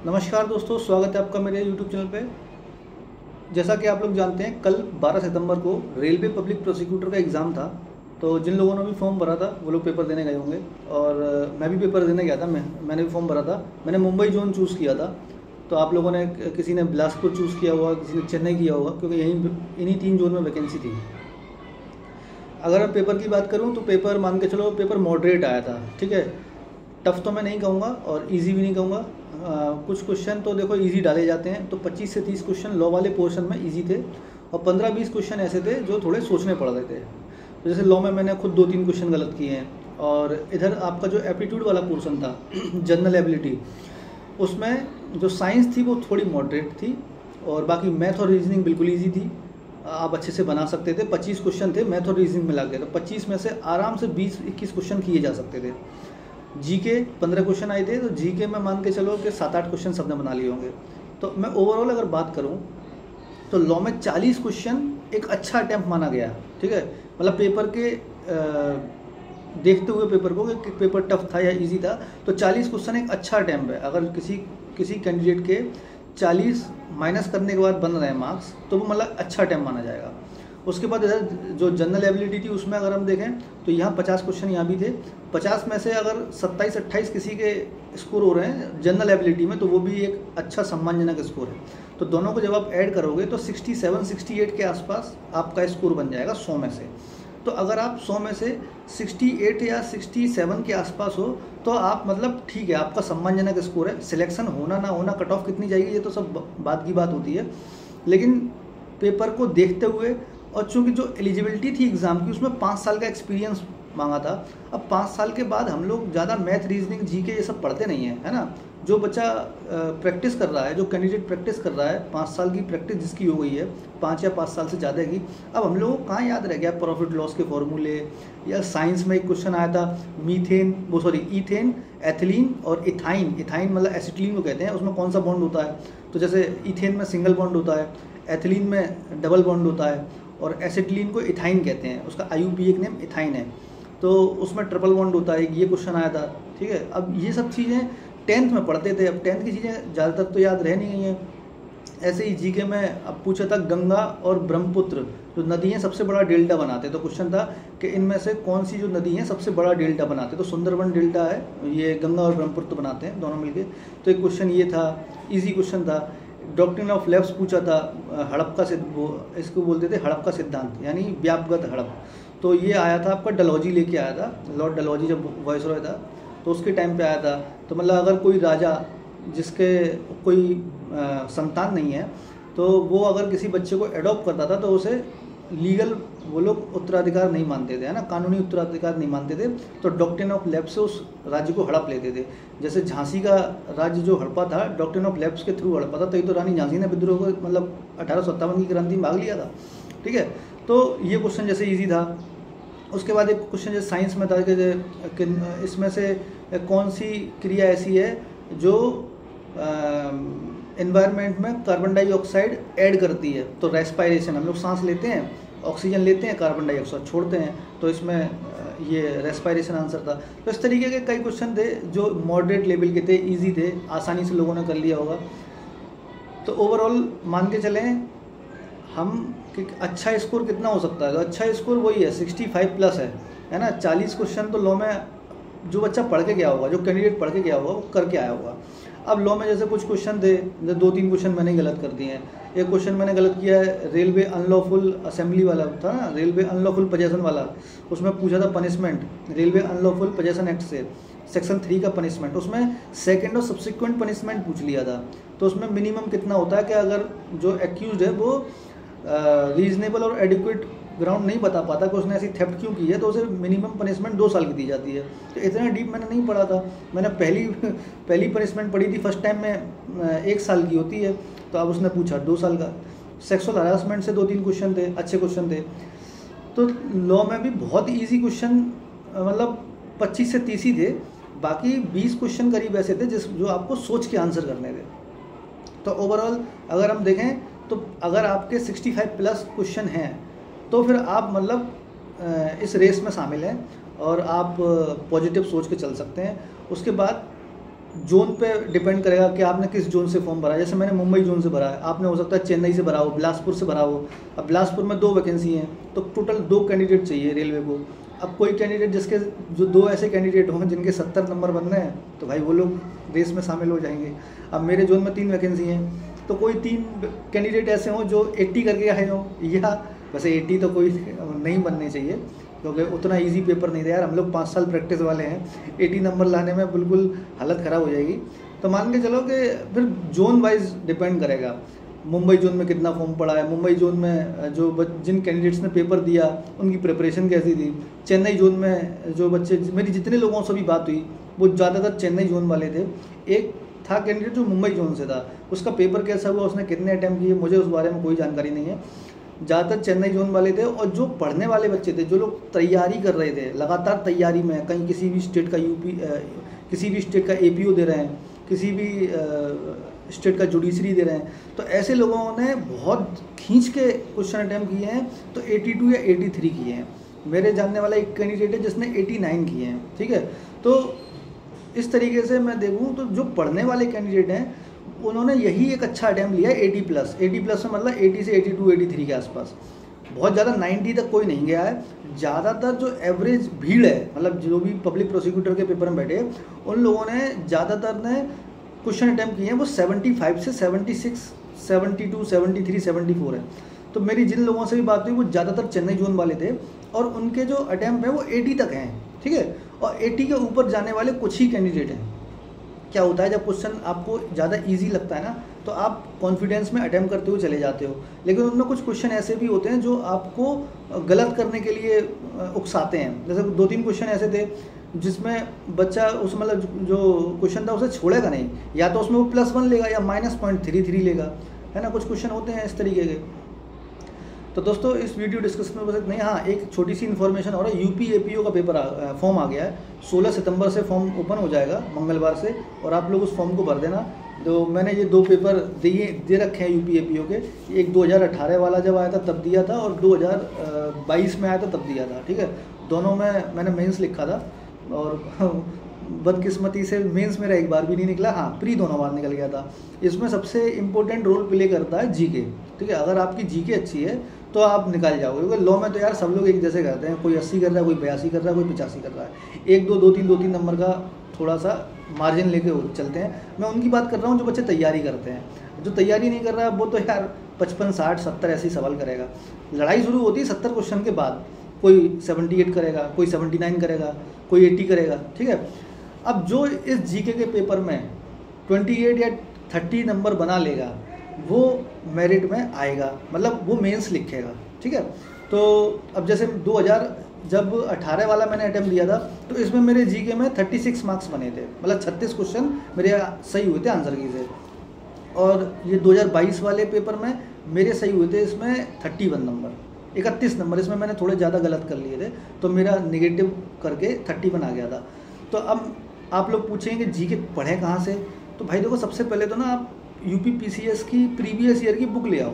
नमस्कार दोस्तों, स्वागत है आपका मेरे YouTube चैनल पे। जैसा कि आप लोग जानते हैं, कल 12 सितंबर को रेलवे पब्लिक प्रोसिक्यूटर का एग्ज़ाम था। तो जिन लोगों ने भी फॉर्म भरा था वो लोग पेपर देने गए होंगे, और मैं भी पेपर देने गया था। मैंने भी फॉर्म भरा था। मैंने मुंबई जोन चूज़ किया था। तो आप लोगों ने, किसी ने बिलासपुर चूज़ किया होगा, किसी ने चेन्नई किया होगा, क्योंकि इन्हीं 3 जोन में वैकेंसी थी। अगर मैं पेपर की बात करूँ तो पेपर मान के चलो, पेपर मॉडरेट आया था। ठीक है, टफ़ तो मैं नहीं कहूँगा और इजी भी नहीं कहूँगा। कुछ क्वेश्चन तो देखो इजी डाले जाते हैं। तो 25 से 30 क्वेश्चन लॉ वाले पोर्शन में इजी थे, और 15-20 क्वेश्चन ऐसे थे जो थोड़े सोचने पड़ रहे थे। तो जैसे लॉ में मैंने खुद 2-3 क्वेश्चन गलत किए हैं। और इधर आपका जो एप्टीट्यूड वाला पोर्शन था जनरल एबिलिटी, उसमें जो साइंस थी वो थोड़ी मॉडरेट थी, और बाकी मैथ और रीजनिंग बिल्कुल ईजी थी। आप अच्छे से बना सकते थे। 25 क्वेश्चन थे मैथ और रीजनिंग मिला के, तो 25 में से आराम से 20-21 क्वेश्चन किए जा सकते थे। जीके 15 क्वेश्चन आए थे, तो जीके में मान के चलो कि 7-8 क्वेश्चन सबने बना लिए होंगे। तो मैं ओवरऑल अगर बात करूं तो लॉ में 40 क्वेश्चन एक अच्छा अटैम्प्ट माना गया। ठीक है, मतलब पेपर के देखते हुए पेपर को कि पेपर टफ था या इजी था, तो 40 क्वेश्चन एक अच्छा अटैम्प्ट है। अगर किसी कैंडिडेट के 40 माइनस करने के बाद बन रहे हैं मार्क्स, तो वो मतलब अच्छा अटैम्प्ट माना जाएगा। उसके बाद इधर जो जनरल एबिलिटी थी, उसमें अगर हम देखें तो यहाँ 50 क्वेश्चन यहाँ भी थे। 50 में से अगर 27-28 किसी के स्कोर हो रहे हैं जनरल एबिलिटी में, तो वो भी एक अच्छा सम्मानजनक स्कोर है। तो दोनों को जब आप ऐड करोगे तो 67-68 के आसपास आपका स्कोर बन जाएगा 100 में से। तो अगर आप 100 में से 68 या 67 के आसपास हो, तो आप मतलब ठीक है, आपका सम्मानजनक स्कोर है। सिलेक्शन होना ना होना, कट ऑफ कितनी जाएगी, ये तो सब बात की बात होती है। लेकिन पेपर को देखते हुए, और चूँकि जो एलिजिबिलिटी थी एग्ज़ाम की, उसमें 5 साल का एक्सपीरियंस मांगा था। अब 5 साल के बाद हम लोग ज़्यादा मैथ, रीजनिंग, जीके ये सब पढ़ते नहीं हैं, है ना। जो बच्चा प्रैक्टिस कर रहा है, जो कैंडिडेट प्रैक्टिस कर रहा है, 5 साल की प्रैक्टिस जिसकी हो गई है, 5 या 5 साल से ज़्यादा की, अब हम लोगों को कहाँ याद रह गया प्रॉफिट लॉस के फॉर्मूले। या साइंस में एक क्वेश्चन आया था, ईथेन, एथिलीन और इथाइन। इथाइन मतलब एसिटिलीन को कहते हैं, उसमें कौन सा बॉन्ड होता है। तो जैसे ईथेन में सिंगल बॉन्ड होता है, एथिलीन में डबल बॉन्ड होता है, और एसिटिलीन को इथाइन कहते हैं। उसका IUPAC नेम इथाइन है। तो उसमें ट्रिपल बॉन्ड होता है, ये क्वेश्चन आया था। ठीक है, अब ये सब चीज़ें 10th में पढ़ते थे। अब 10th की चीज़ें ज़्यादातर तो याद रह नहीं गई हैं। ऐसे ही जीके में अब पूछा था, गंगा और ब्रह्मपुत्र जो नदी हैं सबसे बड़ा डेल्टा बनाते। तो क्वेश्चन था कि इनमें से कौन सी जो नदी हैं सबसे बड़ा डेल्टा बनाते। तो सुंदरबन डेल्टा है, ये गंगा और ब्रह्मपुत्र बनाते हैं दोनों मिलके। तो एक क्वेश्चन ये था, ईजी क्वेश्चन था। डॉक्ट्रिन ऑफ लैप्स पूछा था, हड़प्पा से, इसको बोलते थे हड़प्पा सिद्धांत, यानी व्यापगत हड़प। तो ये आया था आपका, डलहौजी लेके आया था, लॉर्ड डलहौजी जब वाइसरॉय था तो उसके टाइम पे आया था। तो मतलब अगर कोई राजा जिसके कोई संतान नहीं है, तो वो अगर किसी बच्चे को एडॉप्ट करता था, तो उसे लीगल वो लोग उत्तराधिकार नहीं मानते थे, है ना, कानूनी उत्तराधिकार नहीं मानते थे। तो डॉक्ट्रिन ऑफ लैप्स से उस राज्य को हड़प लेते थे। जैसे झांसी का राज्य जो हड़पा था, डॉक्ट्रिन ऑफ लैप्स के थ्रू हड़पा था। तो ये तो रानी झांसी ने विद्रोह को, मतलब 1857 की क्रांति में भाग लिया था। ठीक है, तो ये क्वेश्चन जैसे ईजी था। उसके बाद एक क्वेश्चन जैसे साइंस में था कि इसमें से कौन सी क्रिया ऐसी है जो एनवायरनमेंट में कार्बन डाइऑक्साइड ऐड करती है। तो रेस्पायरेशन, हम लोग सांस लेते हैं, ऑक्सीजन लेते हैं, कार्बन डाइऑक्साइड छोड़ते हैं। तो इसमें ये रेस्पायरेशन आंसर था। तो इस तरीके के कई क्वेश्चन थे जो मॉडरेट लेवल के थे, इजी थे, आसानी से लोगों ने कर लिया होगा। तो ओवरऑल मान के चलें हम कि अच्छा स्कोर कितना हो सकता है। तो अच्छा स्कोर वही है, 65+ है ना। 40 क्वेश्चन तो लॉ में जो बच्चा पढ़ के गया होगा, जो कैंडिडेट पढ़ के गया होगा, वो करके आया होगा। अब लॉ में जैसे कुछ क्वेश्चन थे, जैसे 2-3 क्वेश्चन मैंने गलत कर दिए हैं। एक क्वेश्चन मैंने गलत किया है, रेलवे अनलॉफुल असेंबली वाला था ना, रेलवे अनलॉफुल पोजेशन वाला। उसमें पूछा था punishment, railway unlawful possession act से सेक्शन 3 का पनिशमेंट। उसमें सेकंड और सब्सिक्वेंट पनिशमेंट पूछ लिया था। तो उसमें मिनिमम कितना होता है कि अगर जो एक्यूज है वो रीजनेबल और एडिक्वेट ग्राउंड नहीं बता पाता कि उसने ऐसी थेफ्ट क्यों की है, तो उसे मिनिमम पनिशमेंट 2 साल की दी जाती है। तो इतना डीप मैंने नहीं पढ़ा था। मैंने पहली पनिशमेंट पढ़ी थी फर्स्ट टाइम में, 1 साल की होती है। तो अब उसने पूछा 2 साल का। सेक्सुअल हरासमेंट से 2-3 क्वेश्चन थे, अच्छे क्वेश्चन थे। तो लॉ में भी बहुत ईजी क्वेश्चन, मतलब 25 से 30 ही थे। बाकी 20 क्वेश्चन करीब ऐसे थे जो आपको सोच के आंसर करने थे। तो ओवरऑल अगर हम देखें तो अगर आपके 65+ क्वेश्चन हैं, तो फिर आप मतलब इस रेस में शामिल हैं और आप पॉजिटिव सोच के चल सकते हैं। उसके बाद जोन पे डिपेंड करेगा कि आपने किस जोन से फॉर्म भरा है। जैसे मैंने मुंबई जोन से भरा है, आपने हो सकता है चेन्नई से भरा हो, बिलासपुर से भरा हो। अब बिलासपुर में 2 वैकेंसी हैं, तो टोटल 2 कैंडिडेट चाहिए रेलवे को। अब कोई कैंडिडेट जिसके जो 2 ऐसे कैंडिडेट हों जिनके 70 नंबर बनने हैं, तो भाई वो लोग रेस में शामिल हो जाएंगे। अब मेरे जोन में 3 वैकेंसी हैं, तो कोई 3 कैंडिडेट ऐसे हों जो 80 करके आए हों, या वैसे 80 तो कोई नहीं बनने चाहिए क्योंकि उतना इजी पेपर नहीं था यार। हम लोग 5 साल प्रैक्टिस वाले हैं, 80 नंबर लाने में बिल्कुल हालत ख़राब हो जाएगी। तो मान के चलो कि फिर जोन वाइज डिपेंड करेगा, मुंबई जोन में कितना फॉर्म पड़ा है, मुंबई जोन में जो जिन कैंडिडेट्स ने पेपर दिया उनकी प्रिपरेशन कैसी थी। चेन्नई जोन में जो बच्चे, मेरी जितने लोगों से भी बात हुई वो ज़्यादातर चेन्नई जोन वाले थे। एक था कैंडिडेट जो मुंबई जोन से था, उसका पेपर कैसा हुआ, उसने कितने अटैम्प्ट किए, मुझे उस बारे में कोई जानकारी नहीं है। ज़्यादातर चेन्नई जोन वाले थे। और जो पढ़ने वाले बच्चे थे, जो लोग तैयारी कर रहे थे, लगातार तैयारी में, कहीं किसी भी स्टेट का किसी भी स्टेट का APO दे रहे हैं, किसी भी स्टेट का जुडिशरी दे रहे हैं, तो ऐसे लोगों ने बहुत खींच के क्वेश्चन अटैम्प्ट किए हैं, तो 82 या 83 किए हैं। मेरे जानने वाला एक कैंडिडेट है जिसने 89 किए हैं, ठीक है। तो इस तरीके से मैं देखूँ तो जो पढ़ने वाले कैंडिडेट हैं उन्होंने यही एक अच्छा अटैम्प्ट लिया है 80+। 80+ में मतलब 80 से 82 83 के आसपास, बहुत ज़्यादा 90 तक कोई नहीं गया है। ज़्यादातर जो एवरेज भीड़ है, मतलब जो भी पब्लिक प्रोसिक्यूटर के पेपर में बैठे उन लोगों ने ज़्यादातर ने क्वेश्चन अटैम्प्ट किए हैं वो 75 से 76, 72, 73, 74 है। तो मेरी जिन लोगों से भी बात हुई वो ज़्यादातर चेन्नई जोन वाले थे और उनके जो अटैम्प्ट हैं वो 80 तक हैं, ठीक है। और 80 के ऊपर जाने वाले कुछ ही कैंडिडेट हैं। क्या होता है जब क्वेश्चन आपको ज़्यादा इजी लगता है ना, तो आप कॉन्फिडेंस में अटैम्प्ट करते हुए चले जाते हो, लेकिन उनमें कुछ क्वेश्चन ऐसे भी होते हैं जो आपको गलत करने के लिए उकसाते हैं। जैसे 2-3 क्वेश्चन ऐसे थे जिसमें बच्चा उस मतलब जो क्वेश्चन था उसे छोड़ेगा नहीं, या तो उसमें वो +1 लेगा या -0.33 लेगा, है ना। कुछ क्वेश्चन होते हैं इस तरीके के। तो दोस्तों इस वीडियो डिस्कशन में बस इतना ही। हाँ, एक छोटी सी इन्फॉर्मेशन और है, UP APO का पेपर फॉर्म आ गया है। 16 सितंबर से फॉर्म ओपन हो जाएगा, मंगलवार से, और आप लोग उस फॉर्म को भर देना। तो मैंने ये 2 पेपर दे रखे हैं UP APO के। एक 2018 वाला जब आया था तब दिया था, और 2022 में आया था तब दिया था, ठीक है। दोनों में मैंने मेंस लिखा था, और बदकिस्मती से मेंस मेरा एक बार भी नहीं निकला। हाँ, प्री दोनों बार निकल गया था। इसमें सबसे इम्पोर्टेंट रोल प्ले करता है GK, ठीक है। अगर आपकी GK अच्छी है तो आप निकाल जाओगे, क्योंकि लॉ में तो यार सब लोग एक जैसे करते हैं, कोई 80 कर रहा है, कोई 82 कर रहा है, कोई 85 कर रहा है। 1-2 नंबर का थोड़ा सा मार्जिन लेके चलते हैं। मैं उनकी बात कर रहा हूँ जो बच्चे तैयारी करते हैं। जो तैयारी नहीं कर रहा है वो तो यार 55, 60, 70 ऐसे ही सवाल करेगा। लड़ाई शुरू होती है 70 क्वेश्चन के बाद। कोई 78 करेगा, कोई 79 करेगा, कोई 80 करेगा, ठीक है। अब जो इस GK के पेपर में 28 या 30 नंबर बना लेगा वो मेरिट में आएगा, मतलब वो मेंस लिखेगा, ठीक है। तो अब जैसे 2018 वाला मैंने अटैम्प्ट दिया था, तो इसमें मेरे GK में 36 मार्क्स बने थे, मतलब 36 क्वेश्चन मेरे सही हुए थे आंसर की से। और ये 2022 वाले पेपर में मेरे सही हुए थे इसमें 31 नंबर, 31 नंबर। इसमें मैंने थोड़े ज़्यादा गलत कर लिए थे, तो मेरा नेगेटिव करके 31 आ गया था। तो अब आप लोग पूछेंगे GK पढ़ें कहाँ से, तो भाई देखो, सबसे पहले तो ना आप UP PCS की प्रीवियस ईयर की बुक ले आओ।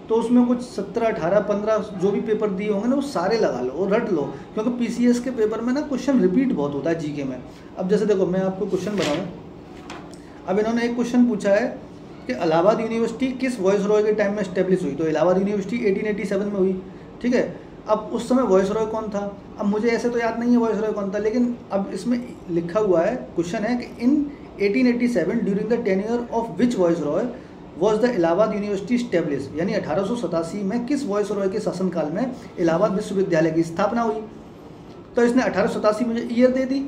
तो उसमें कुछ 17, 18, 15 जो भी पेपर दिए होंगे ना वो सारे लगा लो और रट लो, क्योंकि PCS के पेपर में ना क्वेश्चन रिपीट बहुत होता है GK में। अब जैसे देखो, मैं आपको क्वेश्चन बताऊँ। अब इन्होंने एक क्वेश्चन पूछा है कि इलाहाबाद यूनिवर्सिटी किस वायसरॉय के टाइम में इस्टेब्लिश हुई। तो इलाहाबाद यूनिवर्सिटी 1887 में हुई, ठीक है। अब उस समय वायसरॉय कौन था, अब मुझे ऐसे तो याद नहीं है वायसरॉय कौन था, लेकिन अब इसमें लिखा हुआ है, क्वेश्चन है कि इन 1887 during the tenure of which viceroy was the Allahabad university establish, यानी 1887 में किस वायसरॉय के शासनकाल में इलाहाबाद विश्वविद्यालय की स्थापना हुई। तो इसने 1887 मुझे ईयर दे दी।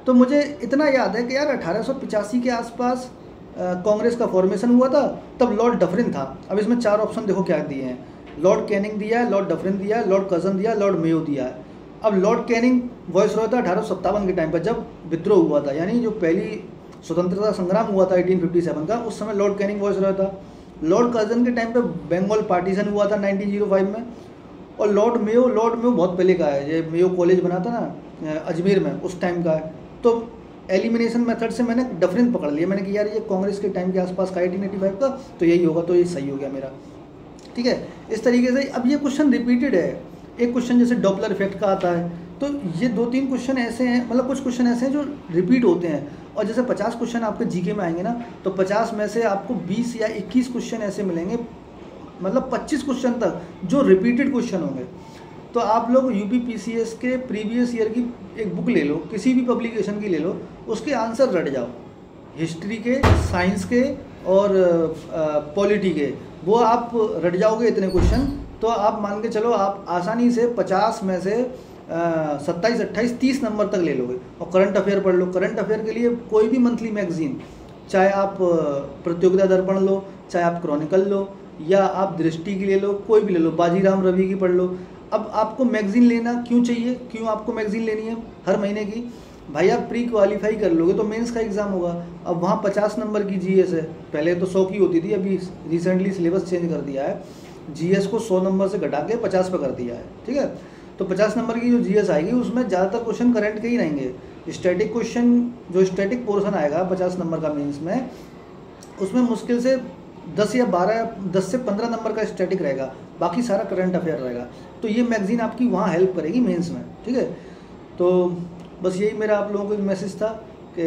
तो मुझे इतना याद है कि यार 1885 के आसपास कांग्रेस का फॉर्मेशन हुआ था, तब लॉर्ड डफरिन था। अब इसमें 4 ऑप्शन देखो क्या दिए हैं, लॉर्ड कैनिंग दिया है, लॉर्ड डफरिन दिया है, लॉर्ड कर्जन दिया है, लॉर्ड मेयो दिया है। अब लॉर्ड कैनिंग वायसरॉय था 1857 के टाइम पर जब विद्रोह हुआ था, यानी जो पहली स्वतंत्रता संग्राम हुआ था 1857 का, उस समय लॉर्ड कैनिंग वायसरॉय था। लॉर्ड कर्जन के टाइम पे बंगाल पार्टीशन हुआ था 1905 में। और लॉर्ड मेयो बहुत पहले का है, ये मेयो कॉलेज बना था ना अजमेर में, उस टाइम का है। तो एलिमिनेशन मेथड से मैंने डफरिन पकड़ लिया, मैंने कि यार ये कांग्रेस के टाइम के आसपास का 1885 का, तो यही होगा, तो ये सही हो गया मेरा, ठीक है। इस तरीके से अब ये क्वेश्चन रिपीटेड है। एक क्वेश्चन जैसे डॉपलर इफेक्ट का आता है, तो ये 2-3 क्वेश्चन ऐसे हैं, मतलब कुछ क्वेश्चन ऐसे हैं जो रिपीट होते हैं। और जैसे 50 क्वेश्चन आपके जीके में आएंगे ना, तो 50 में से आपको 20 या 21 क्वेश्चन ऐसे मिलेंगे, मतलब 25 क्वेश्चन तक जो रिपीटेड क्वेश्चन होंगे। तो आप लोग यूपीपीसीएस के प्रीवियस ईयर की एक बुक ले लो, किसी भी पब्लिकेशन की ले लो, उसके आंसर रट जाओ, हिस्ट्री के, साइंस के और पॉलिटी के, वो आप रट जाओगे इतने क्वेश्चन, तो आप मान के चलो आप आसानी से 50 में से 27, 28, 30 नंबर तक ले लोगे। और करंट अफेयर पढ़ लो। करंट अफेयर के लिए कोई भी मंथली मैगजीन, चाहे आप प्रतियोगिता दर्पण लो, चाहे आप क्रॉनिकल लो, या आप दृष्टि की ले लो, कोई भी ले लो, बाजीराम रवि की पढ़ लो। अब आपको मैगजीन लेना क्यों चाहिए, क्यों आपको मैगजीन लेनी है हर महीने की? भाई आप प्री क्वालिफाई कर लोगे तो मेंस का एग्ज़ाम होगा। अब वहाँ 50 नंबर की जीएस है, पहले तो 100 की होती थी, अभी रिसेंटली सिलेबस चेंज कर दिया है, जीएस को 100 नंबर से घटा के 50 पर कर दिया है, ठीक है। तो 50 नंबर की जो जीएस आएगी उसमें ज़्यादातर क्वेश्चन करंट के ही रहेंगे। स्टैटिक क्वेश्चन, जो स्टैटिक पोर्शन आएगा 50 नंबर का मेंस में, उसमें मुश्किल से 10 से 15 नंबर का स्टैटिक रहेगा, बाकी सारा करंट अफेयर रहेगा। तो ये मैगजीन आपकी वहाँ हेल्प करेगी मेंस में, ठीक है। तो बस यही मेरा आप लोगों को एक मैसेज था कि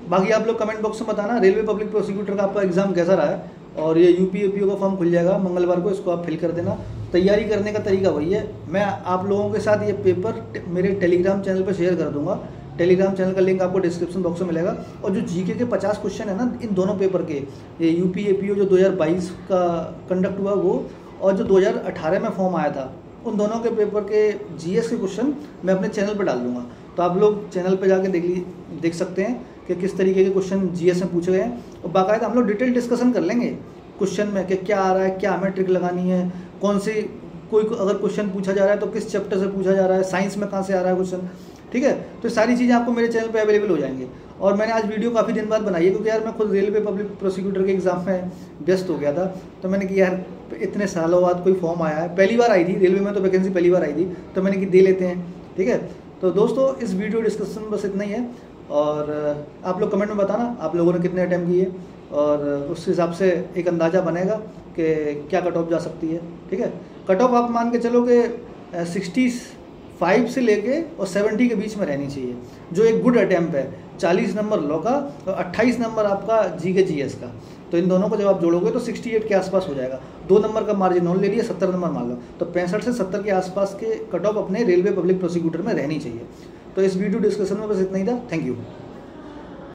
बाकी आप लोग कमेंट बॉक्स में बताना रेलवे पब्लिक प्रोसिक्यूटर का आपका एग्ज़ाम कैसा रहा है। और ये यूपीएपीओ का फॉर्म खुल जाएगा मंगलवार को, इसको आप फिल कर देना। तैयारी करने का तरीका वही है, मैं आप लोगों के साथ ये पेपर मेरे टेलीग्राम चैनल पर शेयर कर दूँगा। टेलीग्राम चैनल का लिंक आपको डिस्क्रिप्शन बॉक्स में मिलेगा। और जो जीके के 50 क्वेश्चन है ना, इन दोनों पेपर के, ये यूपीएपीओ जो 2022 का कंडक्ट हुआ वो, और जो 2018 में फॉर्म आया था, उन दोनों के पेपर के जीएस के क्वेश्चन मैं अपने चैनल पर डाल दूँगा। तो आप लोग चैनल पे जाके देख सकते हैं कि किस तरीके के क्वेश्चन जीएस में पूछे गए हैं। और बाकायदा हम लोग डिटेल डिस्कशन कर लेंगे क्वेश्चन में कि क्या आ रहा है, क्या हमें ट्रिक लगानी है, कौन से कोई अगर क्वेश्चन पूछा जा रहा है तो किस चैप्टर से पूछा जा रहा है, साइंस में कहाँ से आ रहा है क्वेश्चन, ठीक है। तो सारी चीज़ें आपको मेरे चैनल पे अवेलेबल हो जाएंगी। और मैंने आज वीडियो काफ़ी दिन बाद बनाई है, क्योंकि यार मैं खुद रेलवे पब्लिक प्रोसिक्यूटर के एग्ज़ाम में व्यस्त हो गया था। तो मैंने कि यार इतने सालों बाद कोई फॉर्म आया है, पहली बार आई थी रेलवे में, तो वैकेंसी पहली बार आई थी, तो मैंने कि दे लेते हैं, ठीक है। तो दोस्तों इस वीडियो डिस्कशन में बस इतना ही है। और आप लोग कमेंट में बताना आप लोगों ने कितने अटैम्प्ट किए, और उस हिसाब से एक अंदाज़ा बनेगा कि क्या कट ऑफ जा सकती है, ठीक है। कट ऑफ आप मान के चलो कि 65 से लेके और 70 के बीच में रहनी चाहिए, जो एक गुड अटैम्प्ट है। 40 नंबर लॉ का और 28 नंबर आपका जीके जीएस का, तो इन दोनों को जब आप जोड़ोगे तो 68 के आसपास हो जाएगा। 2 नंबर का मार्जिन और ले लिए, 70 नंबर मान लो, तो 65 से 70 के आसपास के कट ऑफ अपने रेलवे पब्लिक प्रोसिक्यूटर में रहनी चाहिए। तो इस वीडियो डिस्कशन में बस इतना ही था। Thank you.